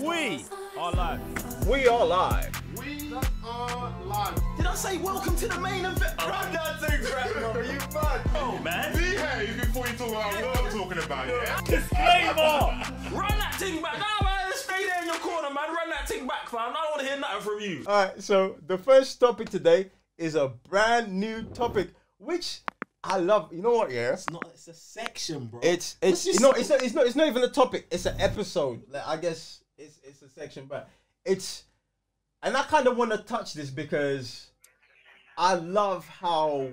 We are live. We are live. We are live. Did I say welcome to the main event? Run that thing, bro. You mad? Oh, man. Behave before you talk about what I'm talking about, yeah? Disclaimer. Run that thing back. Nah, man, stay there in your corner, man. Run that thing back, fam. I don't want to hear nothing from you. Alright, so the first topic today is a brand new topic, which I love. You know what, yeah? It's a section, bro. It's not even a topic, it's an episode. Like, I guess it's a section, but and I kind of want to touch this because I love how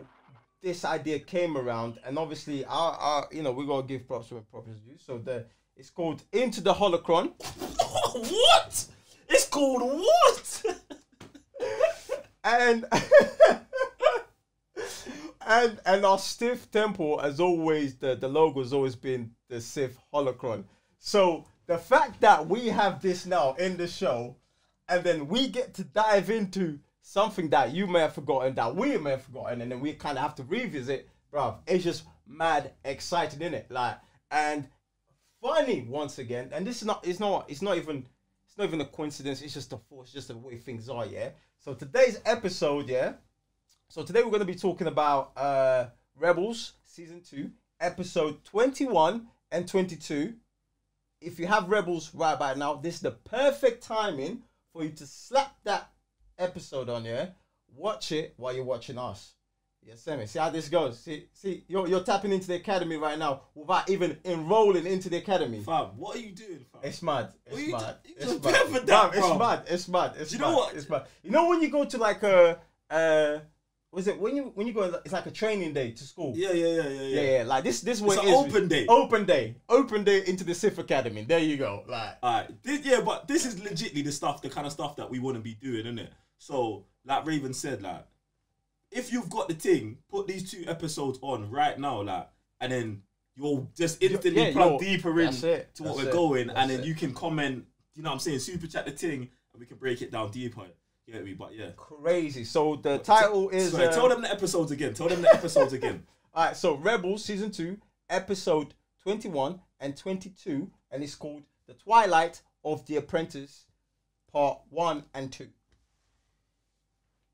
this idea came around, and obviously we gotta give props when props is due. So it's called Into the Holocron. What? It's called what? and and our Sith temple, as always, the logo has always been the Sith Holocron. So the fact that we have this now in the show, and then we get to dive into something that you may have forgotten, that we may have forgotten, and then we kind of have to revisit, bruv, it's just mad exciting, innit? Like, and funny once again. And this is it's not even a coincidence. It's just a force, just the way things are, yeah. So today's episode, yeah. So today we're going to be talking about Rebels Season 2, Episode 21 and 22. If you have Rebels right by now, this is the perfect timing for you to slap that episode on, yeah? Watch it while you're watching us. You see me? See how this goes? See, you're tapping into the academy right now without even enrolling into the academy. Fam, what are you doing, fam? It's mad. It's mad. It's mad. It's mad. You know what? It's mad. You know when you go to like a was it when you go? It's like a training day to school. Yeah. Like this way it's it an is. open day. Open day into the Sith Academy. There you go. Like, alright, but this is legitly the kind of stuff that we want to be doing, isn't it? So, like Raven said, like, if you've got the thing, put these 2 episodes on right now, like, and then you'll just instantly plug deeper in to what we're going, and then you can comment. You know what I'm saying? Super chat the thing, and we can break it down deeper. You get me? But yeah, crazy. So the title is. Sorry, tell them the episodes again. All right. So Rebels Season 2, Episode 21 and 22, and it's called The Twilight of the Apprentice, Part 1 and 2.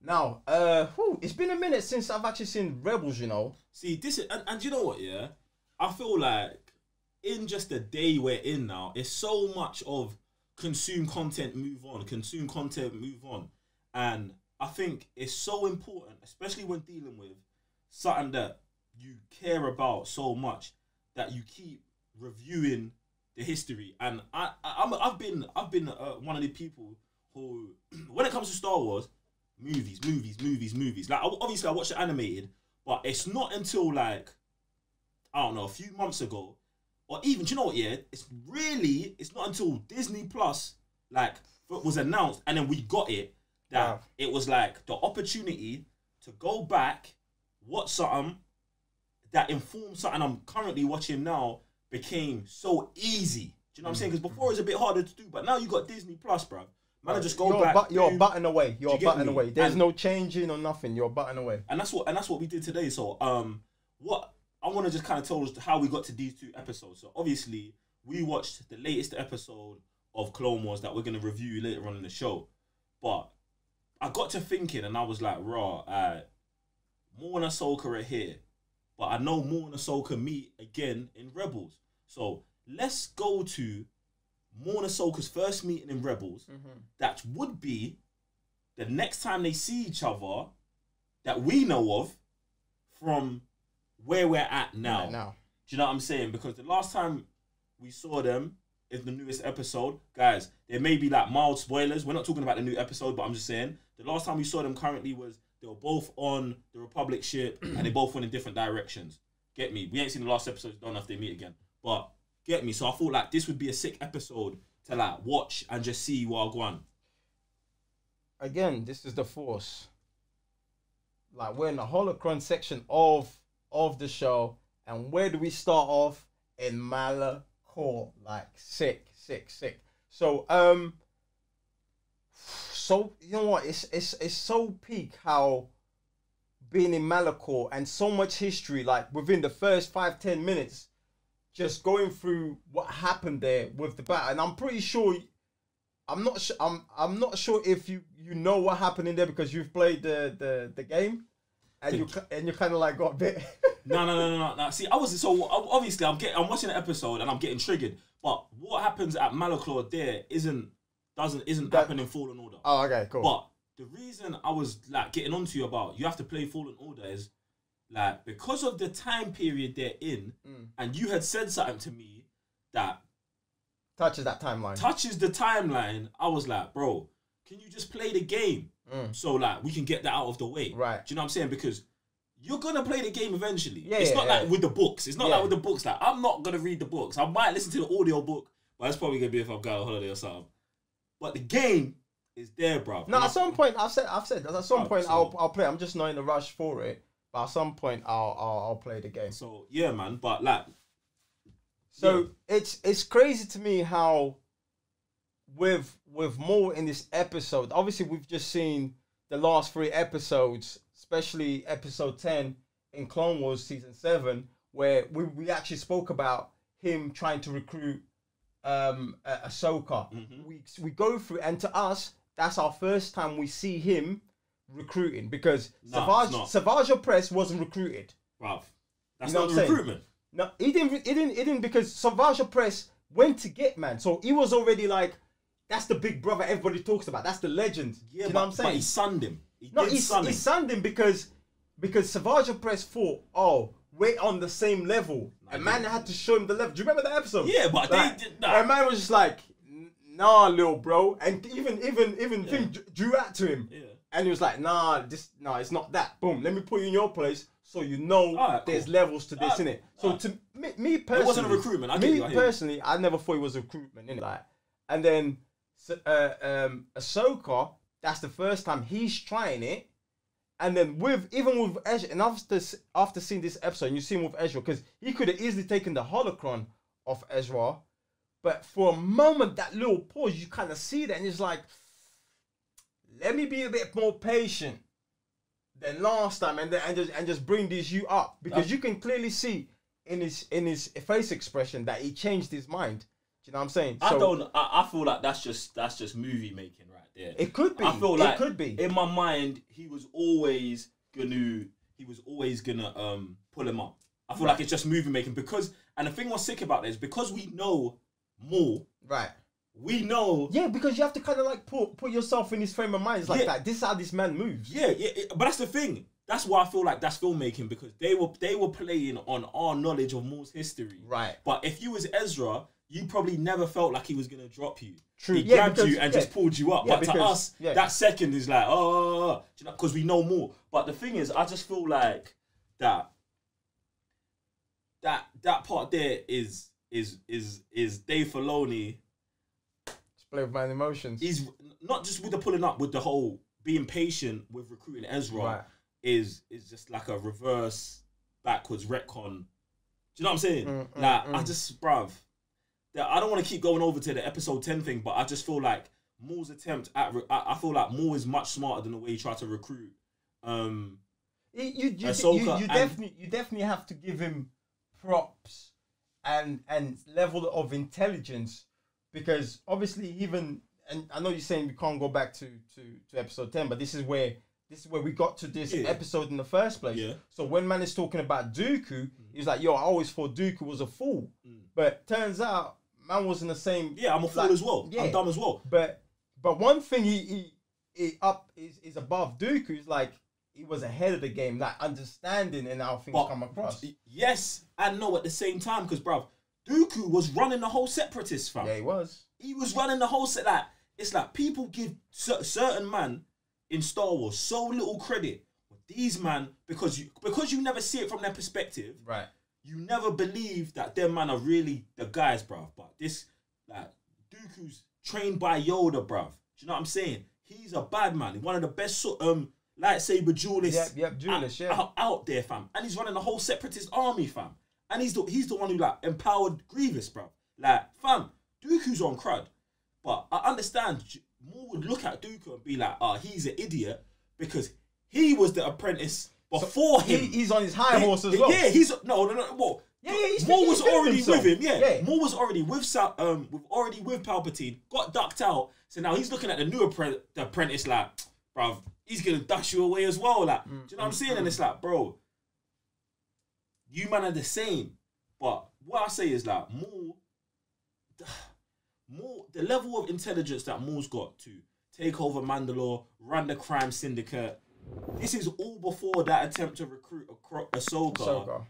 Now, it's been a minute since I've actually seen Rebels, you know. See, this is, and you know what, yeah? I feel like in just the day we're in now, it's so much of consume content, move on, consume content, move on. And I think it's so important, especially when dealing with something that you care about so much, that you keep reviewing the history. And I've been one of the people who, when it comes to Star Wars, movies. Like, obviously I watch it animated, but it's not until like, I don't know, a few months ago, or even, do you know what, yeah? It's not until Disney Plus, like, was announced, and then we got it, that it was like the opportunity to go back, watch something that informs something I'm currently watching now, became so easy. Do you know what I'm saying? Because before it was a bit harder to do, but now you got Disney Plus, bro. Man, just go back. You're a button away. You're a button away. There's no changing or nothing. You're a button away. And that's what we did today. So what I want to just kind of tell us how we got to these 2 episodes. So obviously we watched the latest episode of Clone Wars that we're gonna review later on in the show. But I got to thinking, and I was like, Maul and Ahsoka are here, but I know Maul and Ahsoka meet again in Rebels. So let's go to Maul and Ahsoka's first meeting in Rebels. That would be the next time they see each other that we know of from where we're at now. Right now. Do you know what I'm saying? Because the last time we saw them is the newest episode. Guys, there may be like mild spoilers. We're not talking about the new episode, but I'm just saying the last time we saw them currently was they were both on the Republic ship and they both went in different directions. Get me? We ain't seen the last episode, don't know if they meet again. But get me? So I thought like this would be a sick episode to like watch and just see what go on. Again, this is the Force. Like, we're in the Holocron section of the show, and where do we start off? In Malachor. Like, sick. So you know what? It's so peak how being in Malachor and so much history, like within the first 5-10 minutes, just going through what happened there with the battle. And I'm pretty sure I'm not sure. I'm not sure if you know what happened in there because you've played the game, and you kind of like got a bit. No. See, obviously I'm watching the episode and I'm getting triggered. But what happens at Malaclaw there isn't happening in Fallen Order. Oh, okay, cool. But the reason I was like getting onto you about you have to play Fallen Order is like because of the time period they're in, and you had said something to me that touches that timeline. Touches the timeline. I was like, bro, can you just play the game so like we can get that out of the way? Right. Do you know what I'm saying? Because you're gonna play the game eventually. Yeah, it's not yeah. like with the books. It's not like with the books. Like I'm not gonna read the books. I might listen to the audio book, but that's probably gonna be if I'm going on holiday or something. But the game is there, bro. No, at some point I've said at some point so, I'll play. I'm just not in a rush for it. But at some point I'll play the game. So yeah, man. But like, so it's crazy to me how with more in this episode. Obviously, we've just seen the last 3 episodes, especially episode 10 in Clone Wars season 7, where we actually spoke about him trying to recruit Ahsoka. We go through, and to us, that's our first time we see him recruiting because Savage Opress wasn't recruited. Bruv, that's You know not what I'm recruitment. No, he didn't because Savage Opress went to get man, so he was already like, that's the big brother everybody talks about. That's the legend. Yeah, you know what I'm saying? But he sunned him. He sunned him because Savage Opress thought, oh, we're on the same level. And man had to show him the level. Do you remember that episode? Yeah, but like, they did that. And man was just like, nah, little bro. And even Finn drew out to him. Yeah. And he was like, nah, it's not that. Boom, let me put you in your place so you know there's levels to this, innit? So to me personally, it wasn't a recruitment. I never thought it was a recruitment, innit? Like, and then Ahsoka, that's the first time he's trying it. And then even with Ezra, and after seeing this episode, and you see him with Ezra, because he could have easily taken the holocron off Ezra, but for a moment, that little pause, you kind of see that, and it's like, let me be a bit more patient than last time, and just bring this you up, because you can clearly see in his face expression that he changed his mind. Do you know what I'm saying? I feel like that's just movie making right there. It could be. I feel like it could be. In my mind, he was always gonna pull him up. I feel like it's just movie making and the thing what's sick about this, because we know more. Right. We know. Yeah, because you have to kind of like put yourself in his frame of mind. It's like that. This is how this man moves. Yeah, but that's the thing. That's why I feel like that's filmmaking, because they were playing on our knowledge of Moore's history. Right. But if you was Ezra, you probably never felt like he was gonna drop you. True. He grabbed you and just pulled you up. Yeah, but to us, that second is like, because we know more. But the thing is, I just feel like that part there is Dave Filoni. Just play with my emotions. He's not just with the pulling up, with the whole being patient with recruiting Ezra. Right. Is just like a reverse backwards retcon. Do you know what I'm saying? I just, bruv, I don't want to keep going over to the episode 10 thing, but I just feel like Moore's attempt at I feel like Moore is much smarter than the way he tried to recruit you definitely have to give him props and level of intelligence, because obviously and I know you're saying we can't go back to episode 10, but this is where we got to this episode in the first place. Yeah. So when man is talking about Dooku, he's like, yo, I always thought Dooku was a fool. But turns out man was in the same. Yeah, I'm a fool as well. Yeah. I'm dumb as well. But one thing he is above Dooku is like, he was ahead of the game, like understanding and how things come across. Yes and no at the same time, because bruv, Dooku was running the whole Separatist, fam. Yeah, he was. He was running the whole set. Like, it's like people give certain man in Star Wars so little credit. These man, because you never see it from their perspective, right? You never believe that them man are really the guys, bruv. But this, like, Dooku's trained by Yoda, bruv. Do you know what I'm saying? He's a bad man. One of the best lightsaber duelists. Duelists, out there, fam. And he's running the whole Separatist army, fam. And he's the one who like empowered Grievous, bruv. Like, fam, Dooku's on crud. But I understand Moore would look at Dooku and be like, he's an idiot, because he was the apprentice before him. He's on his high horse as well. Yeah, he's no. Well, Moore was already with him. Yeah, Moore was already with with Palpatine. Got ducked out, So now he's looking at the new apprentice like, bruv, he's gonna dash you away as well. Like, do you know what I'm saying? And it's like, bro, you man are the same. But what I say is like more the level of intelligence that Maul's got to take over Mandalore, run the crime syndicate. This is all before that attempt to recruit Ahsoka.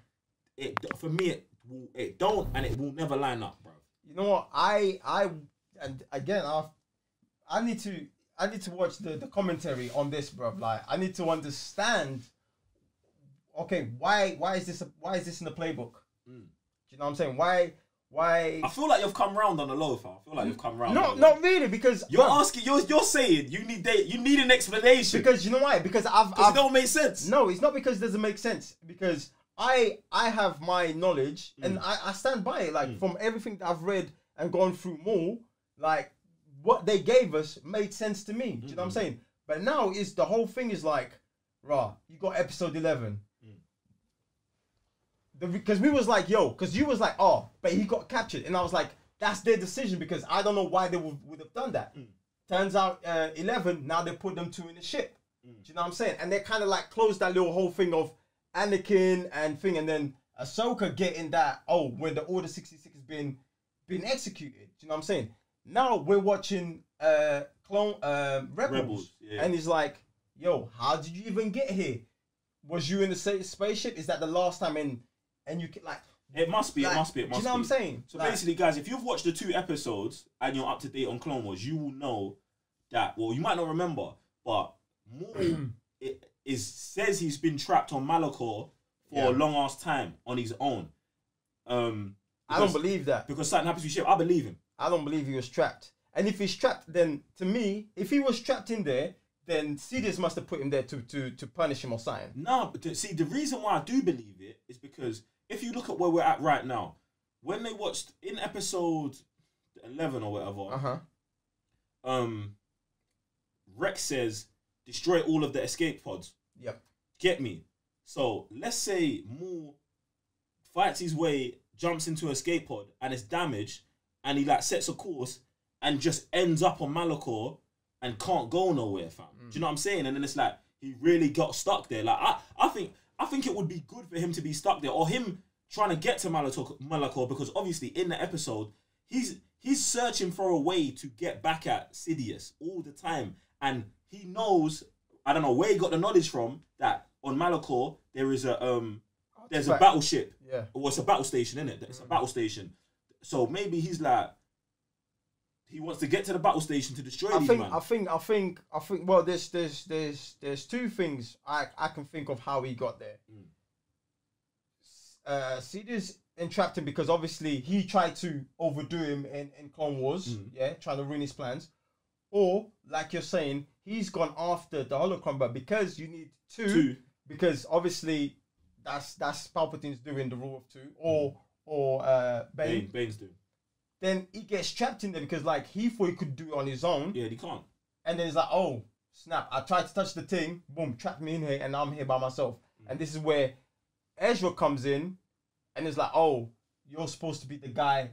For me, it don't, and it will never line up, bro. You know what? And again, I need to watch the commentary on this, bro. Like, I need to understand. Okay, why is this in the playbook? Do you know what I'm saying? Why? I feel like you've come round on the low, fam. I feel like you've come round. No, not really, because you're asking. You're saying you need an explanation. Because you know why? Because it don't make sense. No, it's not because it doesn't make sense. Because I have my knowledge and I stand by it. Like from everything that I've read and gone through more, like what they gave us made sense to me. Do you know what I'm saying? But now is the whole thing is like, rah, you got episode 11. Because we was like, yo, because you was like, oh, but he got captured. And I was like, that's their decision because I don't know why they would have done that. Turns out 11, now they put them two in the ship. Do you know what I'm saying? And they kind of like closed that little whole thing of Anakin and thing. And then Ahsoka getting that, oh, when the Order 66 has been executed. Do you know what I'm saying? Now we're watching Rebels. Yeah. And he's like, yo, how did you even get here? Was you in the spaceship? Is that the last time And you can like it must be. Do you know what I'm saying? So basically, guys, if you've watched the 2 episodes and you're up to date on Clone Wars, you will know that. Well, you might not remember, but Maul says he's been trapped on Malachor for a long ass time on his own. I don't believe that because something happens to ship. I believe him. I don't believe he was trapped. And if he's trapped, then to me, if he was trapped in there, then Sidious must have put him there to punish him or something. No, but see, the reason why I do believe it is because if you look at where we're at right now, when they watched in episode 11 or whatever, Rex says, destroy all of the escape pods. Yep. Get me? So let's say Maul fights his way, jumps into an escape pod, and it's damaged, and he like sets a course and just ends up on Malachor and can't go nowhere, fam. Do you know what I'm saying? And then it's like he really got stuck there. Like I think it would be good for him to be stuck there, or him trying to get to Malachor, because obviously in the episode he's searching for a way to get back at Sidious all the time, and he knows, I don't know where he got the knowledge from, that on Malachor there is a battleship. Yeah. Or it's a battle station, isn't it? It's a battle station. So maybe he's like, he wants to get to the battle station to destroy these men. I think. Well, there's 2 things I can think of how he got there. Sidious entrapped him because obviously he tried to overdo him in Clone Wars. Trying to ruin his plans. Or like you're saying, he's gone after the Holocron, but because you need two, because obviously that's Palpatine's doing the rule of 2, or Bane's doing. Then he gets trapped in there because like he thought he could do it on his own. Yeah, he can't. And then he's like, oh snap! I tried to touch the thing, boom, trapped me in here, and now I'm here by myself. And this is where Ezra comes in, and it's like, oh, you're supposed to be the guy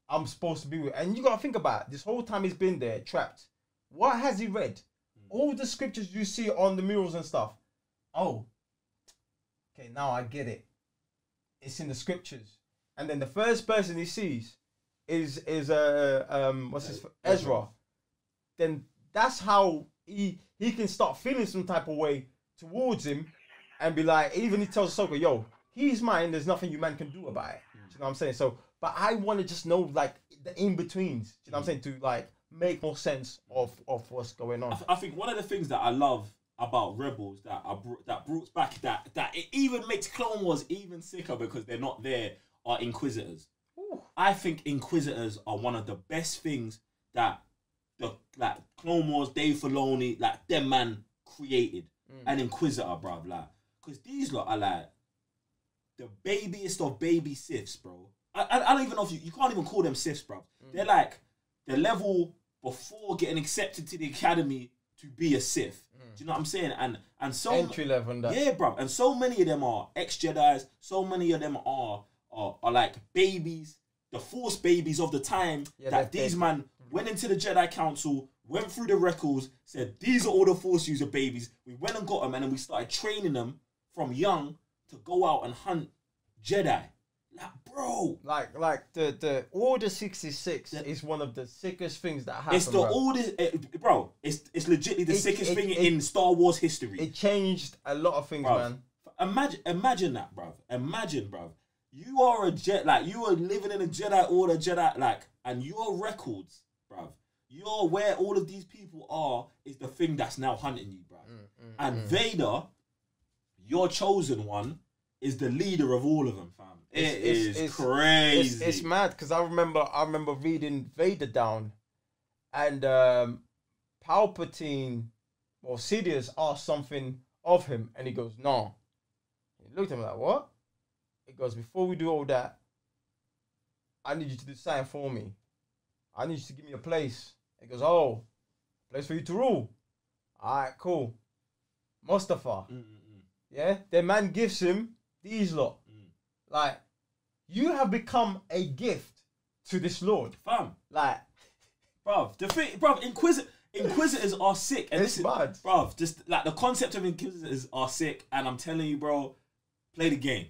I'm supposed to be with. And you gotta think about it. This whole time he's been there, trapped. What has he read? All the scriptures you see on the murals and stuff. Oh, okay, now I get it. It's in the scriptures. And then the first person he sees is Ezra. Then that's how he can start feeling some type of way towards him, and be like, even he tells Ahsoka, yo, he's mine, there's nothing you man can do about it. Do you know what I'm saying? So, but I want to just know like the in-betweens, do you know what I'm saying, to like make more sense of what's going on. I think one of the things that I love about Rebels that brought back that it even makes Clone Wars even sicker because they're not there are Inquisitors. I think Inquisitors are one of the best things that the Clone Wars, Dave Filoni, like them man created. An Inquisitor, bruv, like, because these lot are like the babiest of baby Siths, bro. I don't even know if you can't even call them Siths, bruv. They're like the level before getting accepted to the academy to be a Sith. Do you know what I'm saying? And so entry level, yeah, bruv. And so many of them are ex-Jedis. So many of them are like babies, the Force babies of the time that these man went into the Jedi Council, went through the records, said these are all the Force user babies. We went and got them, and then we started training them from young to go out and hunt Jedi. Like, bro. Like the Order 66 is one of the sickest things that happened. It's the oldest, bro. It's legitimately the sickest thing in Star Wars history. It changed a lot of things, man. Imagine that, bro. Imagine, bro. You are a Jedi, like you are living in a Jedi Order, like, and your records, bro. You're where all of these people are is the thing that's now hunting you, bro. And Vader, your chosen one, is the leader of all of them, fam. It's crazy. It's mad because I remember reading Vader down, and Palpatine or Sidious asked something of him, and he goes, "No." He looked at him like, "What?" He goes, "Before we do all that, I need you to do something for me. I need you to give me a place." He goes, "Oh, place for you to rule. All right, cool. Mustafa." Yeah, the man gives him these lot. Like, you have become a gift to this Lord, fam. Like, bruv, the thing, bruv, Inquisitors are sick. And it's mad, bruv. Just like the concept of Inquisitors are sick, and I'm telling you, bro, play the game.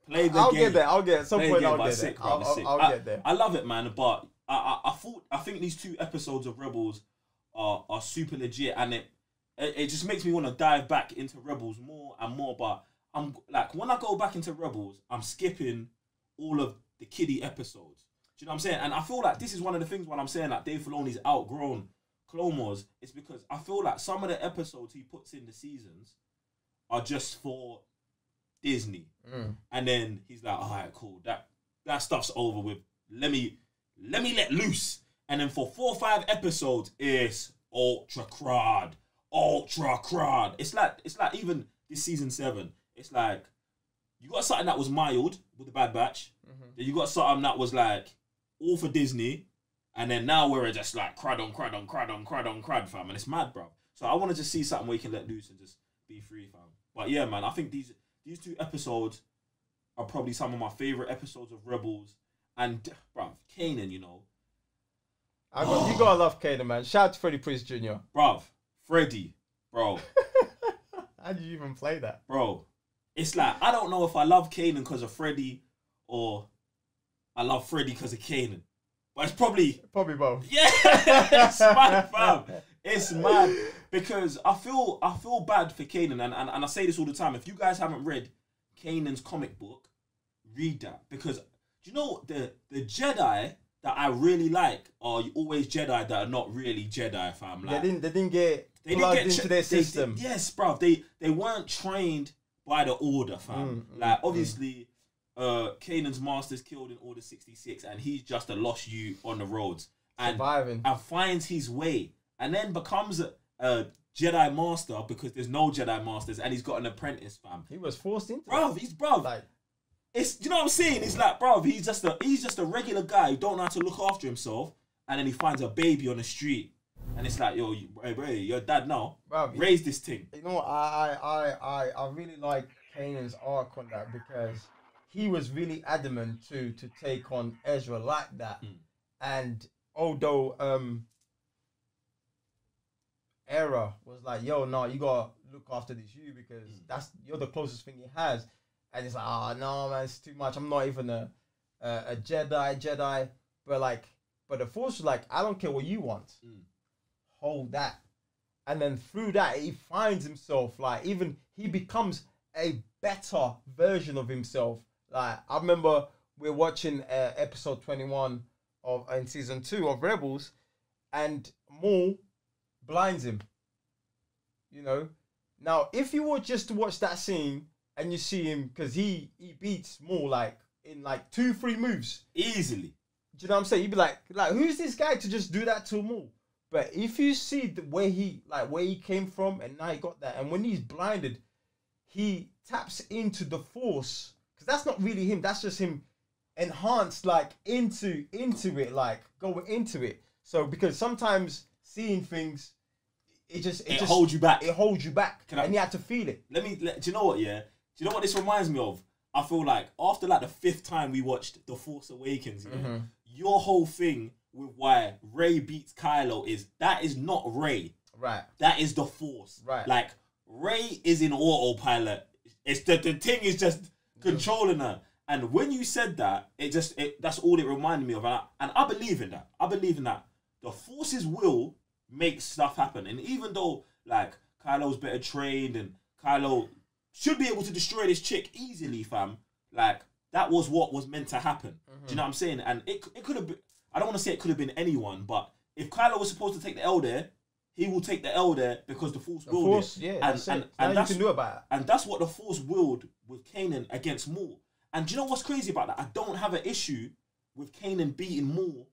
Play the game. I'll get there. I'll get at some point. I'll get there. I'll get there. I love it, man. But I think these 2 episodes of Rebels are super legit, and it just makes me want to dive back into Rebels more and more. But I'm like, when I go back into Rebels, I'm skipping all of the kiddie episodes. Do you know what I'm saying? And I feel like this is one of the things when I'm saying like Dave Filoni's outgrown Clone Wars. It's because I feel like some of the episodes he puts in the seasons are just for Disney. And then he's like, all right, cool. That stuff's over with. Let me let loose. And then for 4 or 5 episodes, it's ultra crud. It's like even this season 7. It's like you got something that was mild with the Bad Batch. Then you got something that was like all for Disney, and then now we're just like crud on crud, fam. And it's mad, bro. So I want to just see something where you can let loose and just be free, fam. But yeah, man, I think these 2 episodes are probably some of my favorite episodes of Rebels. And bro, Kanan, you know, you gotta love Kanan, man. Shout out to Freddie Prinze Jr. Bruv, Freddie, bro. How did you even play that? Bro, it's like, I don't know if I love Kanan because of Freddie or I love Freddie because of Kanan. But it's probably both. Yeah, it's mad, fam. It's mad because I feel bad for Kanan, and I say this all the time. If you guys haven't read Kanan's comic book, read that, because do you know the Jedi that I really like are always Jedi that are not really Jedi, fam. Like, they didn't get plugged into their system. Yes, bruv. They weren't trained by the Order, fam. Obviously, Kanan's master's killed in Order 66, and he's just a lost youth on the roads and surviving, and finds his way, and then becomes a Jedi master because there's no Jedi masters, and he's got an apprentice, fam. He was forced into bruv. He's bruv. Like, it's, you know what I'm saying? It's like, bruv, he's just a regular guy who don't know how to look after himself, and then he finds a baby on the street, and it's like, yo, hey, your dad now, bruv, raise this thing. You know what? I really like Kanan's arc on that, because he was really adamant to take on Ezra like that, and although Era was like, yo, no, you gotta look after this because you're the closest thing he has. And it's like, no, man, it's too much. I'm not even a Jedi. But the Force was like, I don't care what you want. Hold that. And then through that, he finds himself, like, even he becomes a better version of himself. Like, I remember we're watching episode 21 in season 2 of Rebels, and Maul blinds him. You know? Now, if you were just to watch that scene, and you see him, because he beats Maul like in like 2-3 moves easily. Do you know what I'm saying? You'd be like who's this guy to just do that to Maul? But if you see where he came from, and now he got that, and when he's blinded, he taps into the Force, because that's not really him. That's just him enhanced, like into it, like going into it. So because sometimes seeing things, it just holds you back. It holds you back, and you have to feel it. Do you know what? Yeah. Do you know what this reminds me of? I feel like after like the 5th time we watched The Force Awakens, your whole thing with why Rey beats Kylo is that is not Rey. Right. That is the Force. Right. Like, Rey is in autopilot. It's the thing is just controlling her. And when you said that, that's all it reminded me of. And I believe in that. I believe in that. The Force's will makes stuff happen. And even though, like, Kylo's better trained and Kylo should be able to destroy this chick easily, fam, like, that was what was meant to happen. Do you know what I'm saying? And it could have been, I don't want to say it could have been anyone, but if Kylo was supposed to take the L there, he will take the L there because the Force willed it. Yeah, and that's it. And That's you can do about it. And that's what the Force willed with Kanan against Maul. And do you know what's crazy about that? I don't have an issue with Kanan beating Maul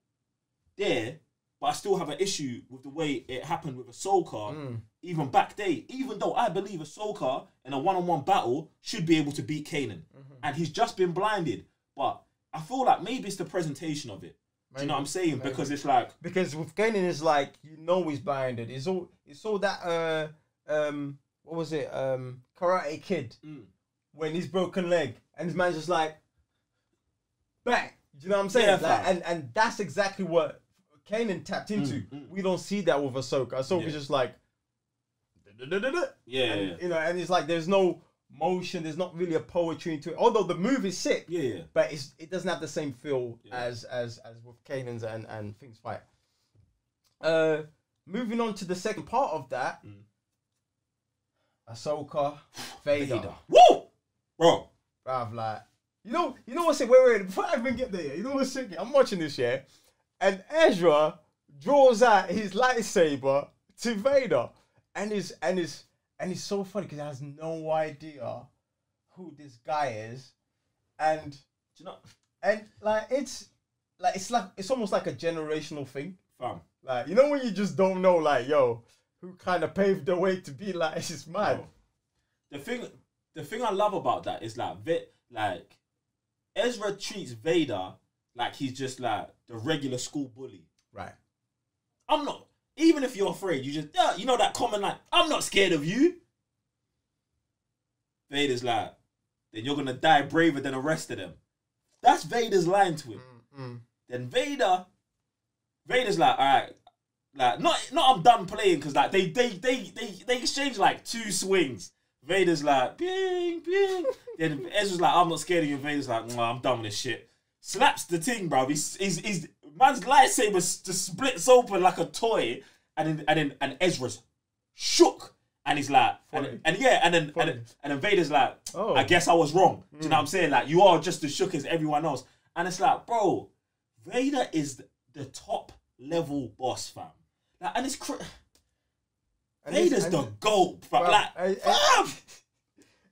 there, but I still have an issue with the way it happened with Ahsoka, even back day. Even though I believe Ahsoka in a one-on-one battle should be able to beat Kanan, and he's just been blinded. But I feel like maybe it's the presentation of it. Do you know what I'm saying? Maybe. Because it's like because with Kanan it's like he's blinded. It's all that what was it Karate Kid when he's broken leg and his man's just like bang. Do you know what I'm saying? Yeah, like, and that's exactly what Kanan tapped into. We don't see that with Ahsoka. Ahsoka's just like yeah, you know, and it's like there's no motion, there's not really a poetry into it. Although the move is sick, but it doesn't have the same feel as with Kanan's and things fight. Moving on to the second part of that, Ahsoka, Vader. Woo, bro. Bruv, like you know what's sick? Wait, before I even get there, you know what's sick? I'm watching this and Ezra draws out his lightsaber to Vader, and he's so funny because he has no idea who this guy is, and you know, and it's almost like a generational thing, fam. Like you know when you just don't know, like yo, who kind of paved the way to be like it's mad. The thing I love about that is like Ezra treats Vader like he's just like the regular school bully. Right. I'm not. Even if you're afraid, you just you know that common line. I'm not scared of you. Vader's like, then you're gonna die braver than the rest of them. That's Vader's line to him. Then Vader's like, all right, like not I'm done playing because like they exchange like 2 swings. Vader's like, bing, bing. Then Ezra's like, I'm not scared of you. Vader's like, I'm done with this shit. Slaps the thing, bro. He's man's lightsaber just splits open like a toy, and then Ezra's shook, and he's like, and then Vader's like, oh. I guess I was wrong. Do you know what I'm saying? Like you are just as shook as everyone else, and it's like, bro, Vader is the top level boss, fam. Like, and it's Vader's the GOAT, fam.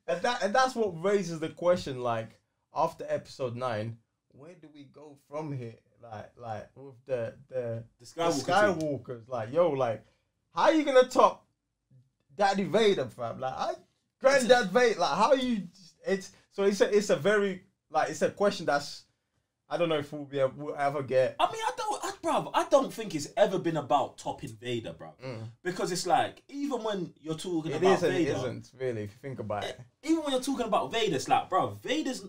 And that's what raises the question, like, after episode 9, where do we go from here? Like with the Skywalkers. Like, yo, like, how are you gonna top Daddy Vader, fam? Like, Granddad Vader. Like, how you? It's a very like it's a question that's I don't know if we'll ever get. I mean, I don't think it's ever been about topping Vader, bro. Because it's like, even when you're talking about Vader, it isn't really if you think about it. Even when you're talking about Vader, it's like, bro, Vader's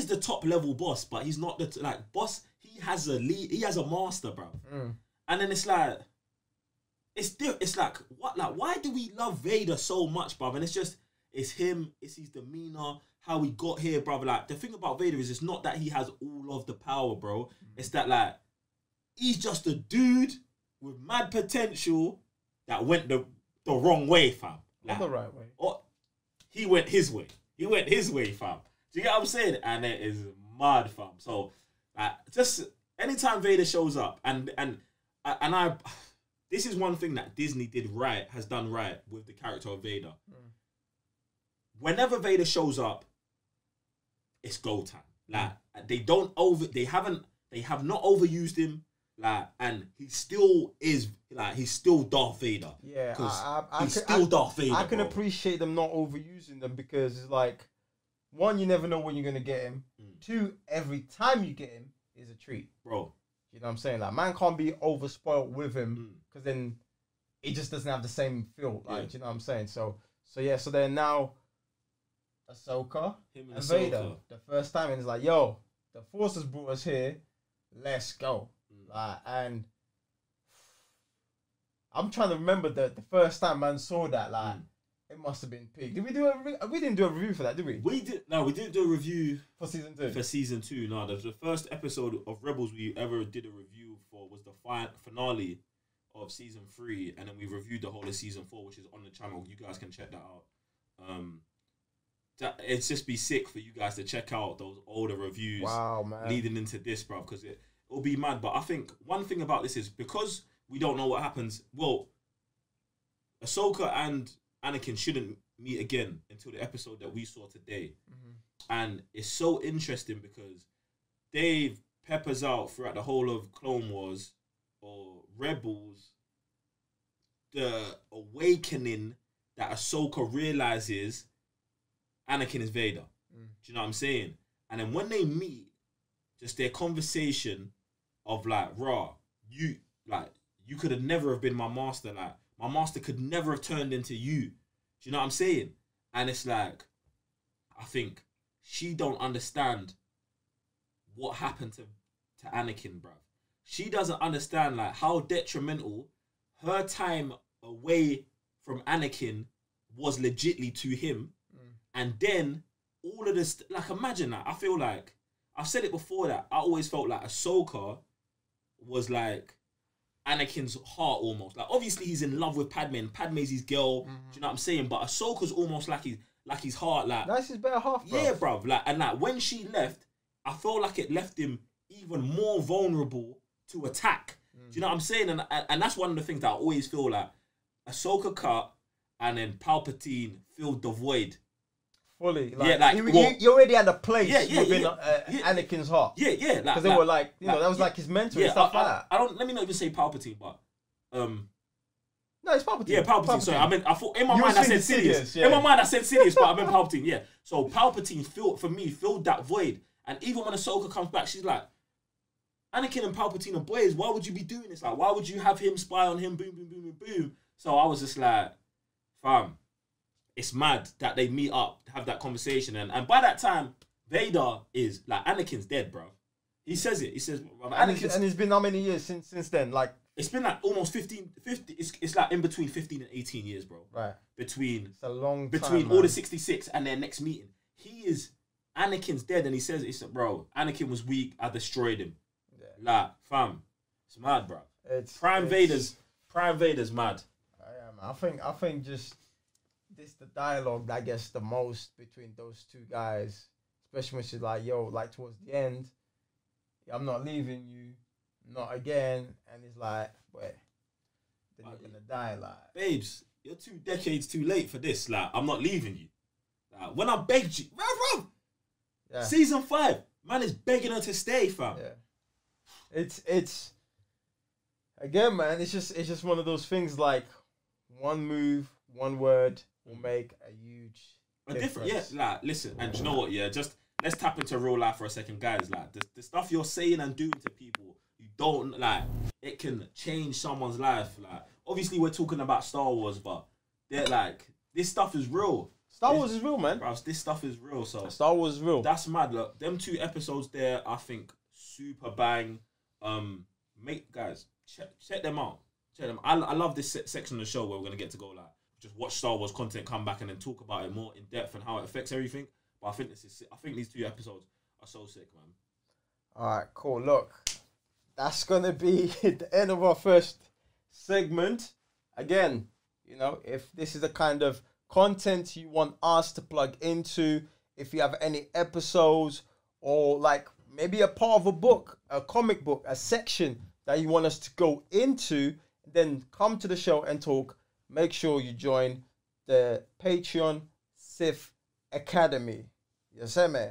the top level boss, but he's not the boss. He has a lead. He has a master, bro. And then it's like, it's like what? Like, why do we love Vader so much, bro? And it's him. It's his demeanor. How he got here, brother. Like, the thing about Vader is it's not that he has all of the power, bro. It's that, like, he's just a dude with mad potential that went the wrong way, fam. Like, Not the right way. Or he went his way. He went his way, fam. Do you get what I'm saying? And it is mad, fam. So, just anytime Vader shows up, and I, this is one thing that Disney has done right with the character of Vader. Whenever Vader shows up, it's go time. Like, they have not overused him. Like, and he still is he's still Darth Vader. Yeah, he's still Darth Vader. I can appreciate them not overusing them because it's like, one, you never know when you're gonna get him. 2, every time you get him is a treat, bro. You know what I'm saying? Like, man can't be overspoiled with him because then it just doesn't have the same feel. Like, you know what I'm saying? So they're now Ahsoka and Vader the first time, and it's like, yo, the Force has brought us here. Let's go. Like, and I'm trying to remember the first time man saw that. Like, it must have been peak. Did we do we didn't do a review for that, did we? We did. No, we didn't do a review For season 2. for season 2. No, the first episode of Rebels we ever did a review for was the finale of season 3, and then we reviewed the whole of season 4, which is on the channel. You guys can check that out. It's just be sick for you guys to check out those older reviews. Wow, man. Leading into this, bro, because it'll be mad. But I think one thing about this is because we don't know what happens. Well, Ahsoka and Anakin shouldn't meet again until the episode that we saw today. And it's so interesting because Dave peppers out throughout the whole of Clone Wars or Rebels the awakening that Ahsoka realizes Anakin is Vader. Do you know what I'm saying? And then when they meet, just their conversation of like, raw, you could have never have been my master. Like, my master could never have turned into you. Do you know what I'm saying? And it's like, I think she don't understand what happened to Anakin, bruv. She doesn't understand like how detrimental her time away from Anakin was legitly to him. And then all of this, like, imagine that. I feel like, I've said it before that I always felt like Ahsoka was like Anakin's heart almost. Like, obviously he's in love with Padme and Padme's his girl. Do you know what I'm saying? But Ahsoka's almost like his heart. Like, That's his better half, bro. yeah, bruv. Like, and like when she left, I feel like it left him even more vulnerable to attack. Do you know what I'm saying? And that's one of the things that I always feel like Ahsoka cut and then Palpatine filled the void. Fully. Like, Yeah, like, he already had a place Yeah, within yeah. Anakin's heart. Yeah, yeah. Because they were like, you know, that was like his mentor and stuff like that. I don't, let me not even say Palpatine, but No, it's Palpatine. yeah, Palpatine. Sorry, I thought in my You mind were I said saying Sidious. Sidious, yeah. In my mind I said Sidious, but I meant Palpatine. Yeah. So Palpatine filled that void, and even when Ahsoka comes back, she's like, Anakin and Palpatine are boys. Why would you be doing this? Like, why would you have him spy on him? Boom, boom, boom, boom, boom. So I was just like, fam, it's mad that they meet up, have that conversation, and by that time, Vader is like, Anakin's dead, bro. He says it. He says, And it's been how many years since then? Like, it's been like almost 50. It's like in between 15 and 18 years, bro. right. Between It's a long time, between man. Order 66 and their next meeting. Anakin's dead, and he says, "It's bro, Anakin was weak. I destroyed him." Yeah. Like, fam, it's mad, bro. It's Prime Vader's mad. I think just this the dialogue that gets the most between those two guys, especially when she's like, "Yo, like towards the end, I'm not leaving you, not again," and it's like, "Wait, then you're gonna die, like." Babes, you're 2 decades too late for this. Like, I'm not leaving you. Like, when I begged you, bro, Yeah. season 5, man is begging her to stay, fam. Yeah. It's again, man. It's just one of those things. Like, one move, one word will make a huge Yeah, difference. like, listen, and you know what, yeah, just let's tap into real life for a second, guys. Like, the stuff you're saying and doing to people, you don't, like, it can change someone's life. Like, obviously we're talking about Star Wars, but they're like, this stuff is real. Star Wars is real, man. Bro, this stuff is real, so Star Wars is real. that's mad. Look, them 2 episodes there, I think, super bang. Guys, check them out. Check them. I love this section of the show where we're gonna get to go like just watch Star Wars content, come back, and then talk about it more in depth and how it affects everything. But I think these 2 episodes are so sick, man. All right, cool. Look, that's gonna be the end of our first segment. Again, you know, if this is the kind of content you want us to plug into, if you have any episodes or like maybe a part of a book, a comic book, a section that you want us to go into, then come to the show and talk. Make sure you join the Patreon Sith Academy. You see me?